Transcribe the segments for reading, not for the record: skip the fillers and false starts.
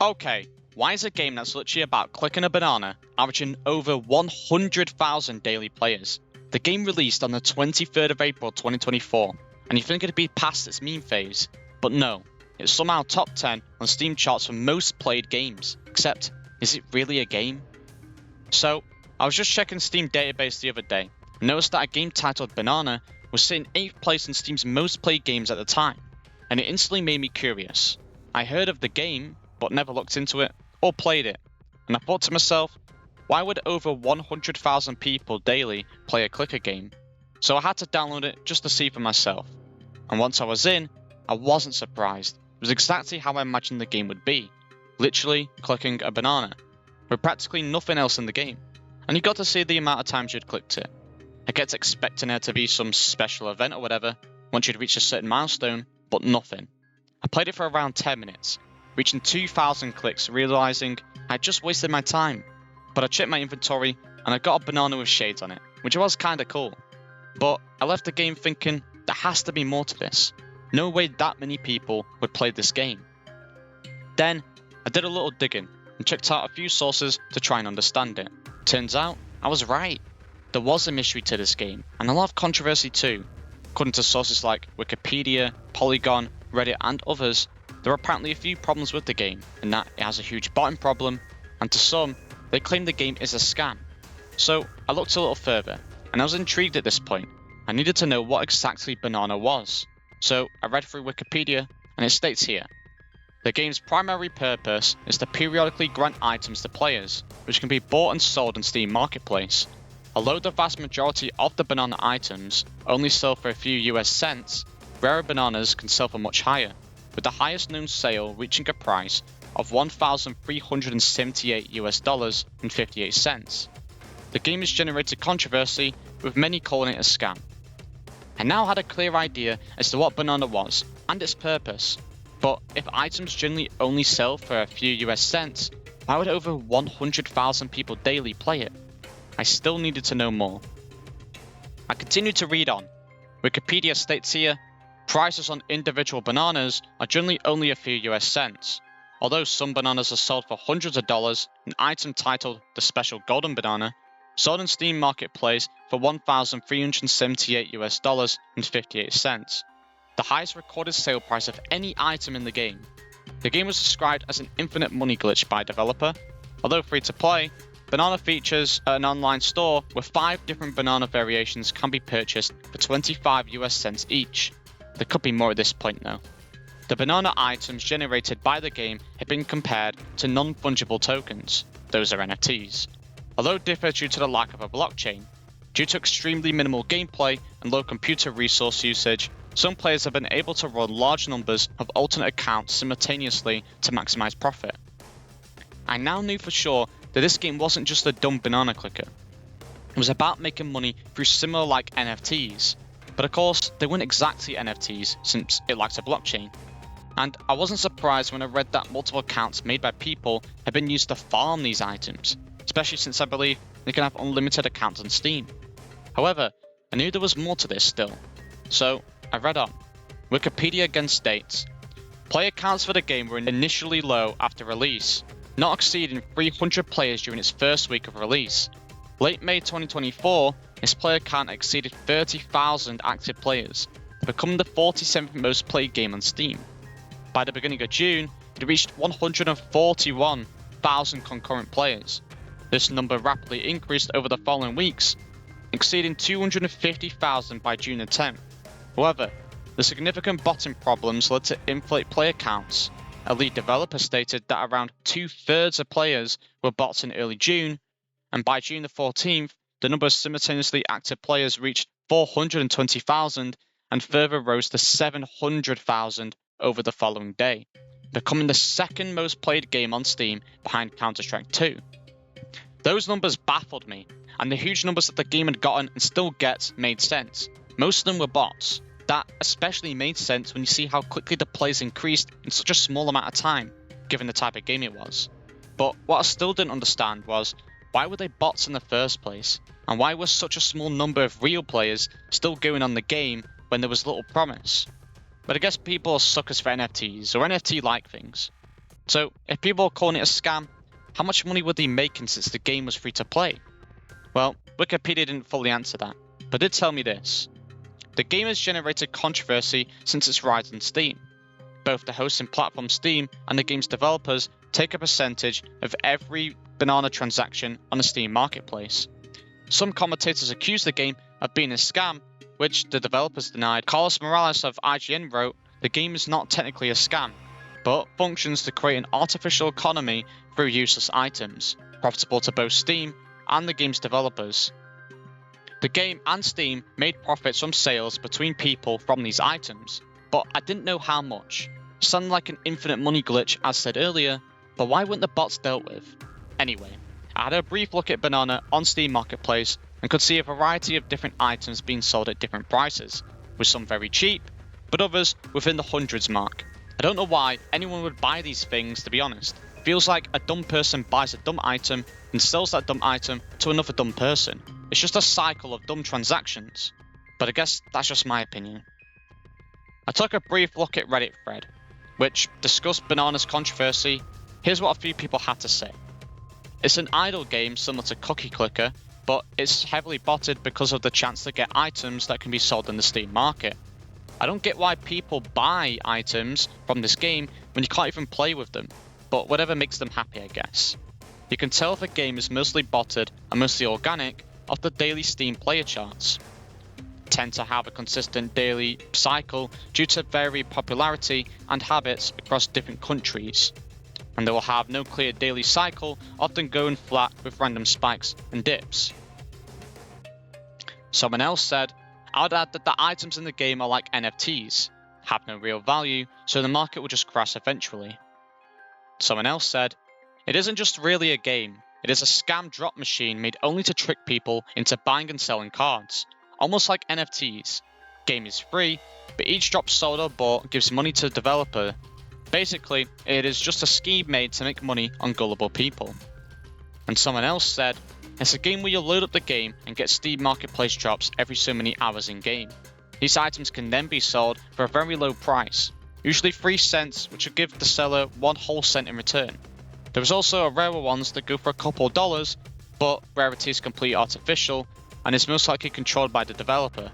Okay, why is a game that's literally about clicking a banana averaging over 100,000 daily players? The game released on the 23rd of April 2024, and you think it'd be past its meme phase, but no, it's somehow top 10 on Steam charts for most played games. Except, is it really a game? So, I was just checking Steam database the other day, and noticed that a game titled Banana was sitting 8th place in Steam's most played games at the time, and it instantly made me curious. I heard of the game, but never looked into it or played it, and I thought to myself, why would over 100,000 people daily play a clicker game? So I had to download it just to see for myself, and once I was in, I wasn't surprised. It was exactly how I imagined the game would be, literally clicking a banana, with practically nothing else in the game, and you got to see the amount of times you'd clicked it. I kept expecting there to be some special event or whatever once you'd reached a certain milestone, but nothing. I played it for around 10 minutes, reaching 2,000 clicks, realizing I'd just wasted my time. But I checked my inventory and I got a banana with shades on it, which was kinda cool. But I left the game thinking, there has to be more to this. No way that many people would play this game. Then, I did a little digging and checked out a few sources to try and understand it. Turns out, I was right. There was a mystery to this game, and a lot of controversy too. According to sources like Wikipedia, Polygon, Reddit and others, there are apparently a few problems with the game, in that it has a huge botting problem, and to some, they claim the game is a scam. So I looked a little further, and I was intrigued at this point. I needed to know what exactly Banana was. So I read through Wikipedia, and it states here, the game's primary purpose is to periodically grant items to players, which can be bought and sold on Steam Marketplace. Although the vast majority of the banana items only sell for a few US cents, rarer bananas can sell for much higher, with the highest known sale reaching a price of $1,378 US and 58 cents. The game has generated controversy, with many calling it a scam. I now had a clear idea as to what Banana was and its purpose, but if items generally only sell for a few US cents, why would over 100,000 people daily play it? I still needed to know more. I continued to read on. Wikipedia states here, prices on individual bananas are generally only a few US cents. Although some bananas are sold for hundreds of dollars, an item titled the Special Golden Banana sold in Steam Marketplace for $1,378 US and 58 cents, the highest recorded sale price of any item in the game. The game was described as an infinite money glitch by a developer. Although free to play, Banana features an online store where 5 different banana variations can be purchased for 25 US cents each. There could be more at this point though. The banana items generated by the game have been compared to non-fungible tokens, those are NFTs. Although differ due to the lack of a blockchain, due to extremely minimal gameplay and low computer resource usage, some players have been able to run large numbers of alternate accounts simultaneously to maximize profit. I now knew for sure that this game wasn't just a dumb banana clicker. It was about making money through similar like NFTs, but of course they weren't exactly NFTs since it lacked a blockchain. And I wasn't surprised when I read that multiple accounts made by people have been used to farm these items, especially since I believe they can have unlimited accounts on Steam. However, I knew there was more to this still, so I read on. Wikipedia again states, player counts for the game were initially low after release, not exceeding 300 players during its first week of release. Late May 2024, its player count exceeded 30,000 active players, becoming the 47th most played game on Steam. By the beginning of June, it reached 141,000 concurrent players. This number rapidly increased over the following weeks, exceeding 250,000 by June 10th. However, the significant botting problems led to inflate player counts. A lead developer stated that around 2/3 of players were bots in early June, and by June the 14th, the number of simultaneously active players reached 420,000 and further rose to 700,000 over the following day, becoming the second most played game on Steam behind Counter-Strike 2. Those numbers baffled me, and the huge numbers that the game had gotten and still gets made sense. Most of them were bots. That especially made sense when you see how quickly the players increased in such a small amount of time, given the type of game it was. But what I still didn't understand was, why were they bots in the first place? And why was such a small number of real players still going on the game when there was little promise? But I guess people are suckers for NFTs, or NFT-like things. So, if people are calling it a scam, how much money were they making since the game was free to play? Well, Wikipedia didn't fully answer that, but did tell me this. The game has generated controversy since its rise on Steam. Both the hosting platform Steam and the game's developers take a percentage of every banana transaction on the Steam marketplace. Some commentators accuse the game of being a scam, which the developers denied. Carlos Morales of IGN wrote, "The game is not technically a scam, but functions to create an artificial economy through useless items, profitable to both Steam and the game's developers. The game and Steam made profits from sales between people from these items, but I didn't know how much. Sounded like an infinite money glitch as said earlier, but why weren't the bots dealt with? Anyway, I had a brief look at Banana on Steam Marketplace and could see a variety of different items being sold at different prices, with some very cheap, but others within the hundreds mark. I don't know why anyone would buy these things, to be honest. Feels like a dumb person buys a dumb item and sells that dumb item to another dumb person. It's just a cycle of dumb transactions. But I guess that's just my opinion. I took a brief look at Reddit thread, which discussed Banana's controversy. Here's what a few people had to say. It's an idle game similar to Cookie Clicker, but it's heavily botted because of the chance to get items that can be sold in the Steam market. I don't get why people buy items from this game when you can't even play with them, but whatever makes them happy, I guess. You can tell if a game is mostly botted and mostly organic off the daily Steam player charts. Tend to have a consistent daily cycle due to varied popularity and habits across different countries, and they will have no clear daily cycle, often going flat with random spikes and dips. Someone else said, I would add that the items in the game are like NFTs, have no real value, so the market will just crash eventually. Someone else said, it isn't just really a game, it is a scam drop machine made only to trick people into buying and selling cards, almost like NFTs. Game is free, but each drop sold or bought gives money to the developer. Basically, it is just a scheme made to make money on gullible people. And someone else said, it's a game where you load up the game and get Steam Marketplace drops every so many hours in game. These items can then be sold for a very low price, usually 3 cents, which will give the seller 1 whole cent in return. There is also rarer ones that go for a couple dollars, but rarity is completely artificial and is most likely controlled by the developer.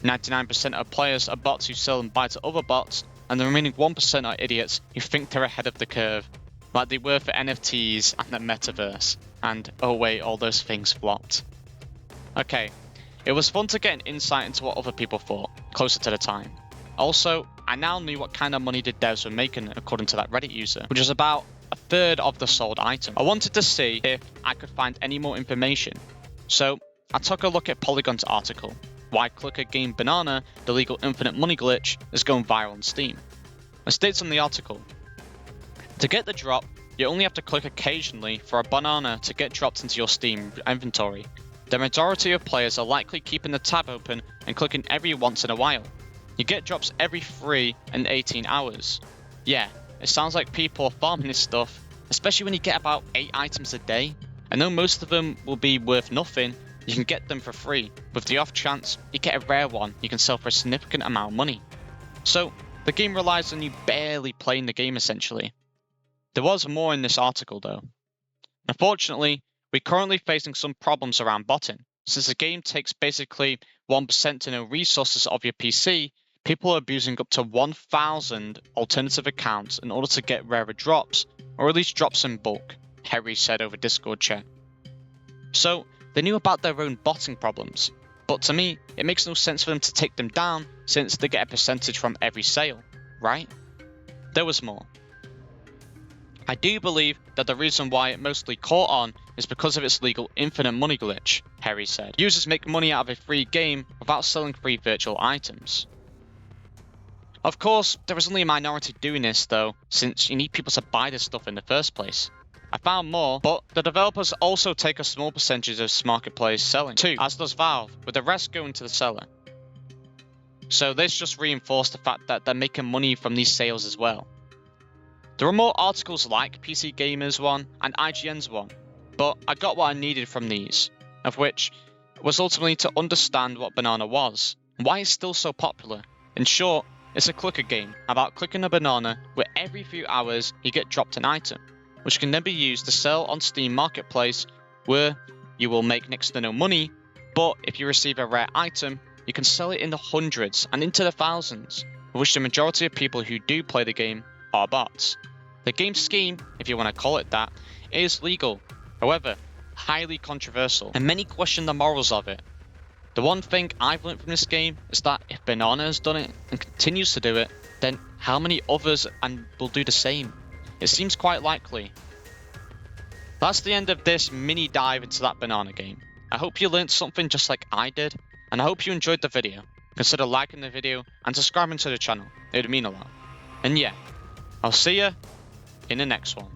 99% of players are bots who sell and buy to other bots, and the remaining 1% are idiots who think they're ahead of the curve, like they were for NFTs and the metaverse. And oh wait, all those things flopped. Okay, it was fun to get an insight into what other people thought, closer to the time. Also, I now knew what kind of money the devs were making according to that Reddit user, which was about a third of the sold item. I wanted to see if I could find any more information, so I took a look at Polygon's article, Why Clicker Game Banana, the legal infinite money glitch, is going viral on Steam. It states on the article, to get the drop, you only have to click occasionally for a banana to get dropped into your Steam inventory. The majority of players are likely keeping the tab open and clicking every once in a while. You get drops every 3 and 18 hours. Yeah, it sounds like people are farming this stuff, especially when you get about 8 items a day. I know most of them will be worth nothing, you can get them for free. With the off chance, you get a rare one you can sell for a significant amount of money. So, the game relies on you barely playing the game essentially. There was more in this article though. Unfortunately, we're currently facing some problems around botting. Since the game takes basically 1% to no resources of your PC, people are abusing up to 1,000 alternative accounts in order to get rarer drops, or at least drops in bulk, Harry said over Discord chat. So, they knew about their own botting problems, but to me, it makes no sense for them to take them down since they get a percentage from every sale, right? There was more. I do believe that the reason why it mostly caught on is because of its legal infinite money glitch, Harry said. Users make money out of a free game without selling free virtual items. Of course, there is only a minority doing this though, since you need people to buy this stuff in the first place. I found more, but the developers also take a small percentage of this marketplace selling too, as does Valve, with the rest going to the seller. So this just reinforced the fact that they're making money from these sales as well. There are more articles like PC Gamer's one and IGN's one, but I got what I needed from these, of which was ultimately to understand what Banana was, and why it's still so popular. In short, It's a clicker game about clicking a banana where every few hours you get dropped an item, which can then be used to sell on Steam Marketplace, where you will make next to no money, but if you receive a rare item, you can sell it in the hundreds and into the thousands, of which the majority of people who do play the game are bots. The game scheme, if you want to call it that, is legal, however, highly controversial, and many question the morals of it. The one thing I've learned from this game is that if Banana has done it and continues to do it, then how many others will do the same? It seems quite likely. That's the end of this mini dive into that banana game. I hope you learned something just like I did, and I hope you enjoyed the video. Consider liking the video and subscribing to the channel, it would mean a lot. And yeah, I'll see you in the next one.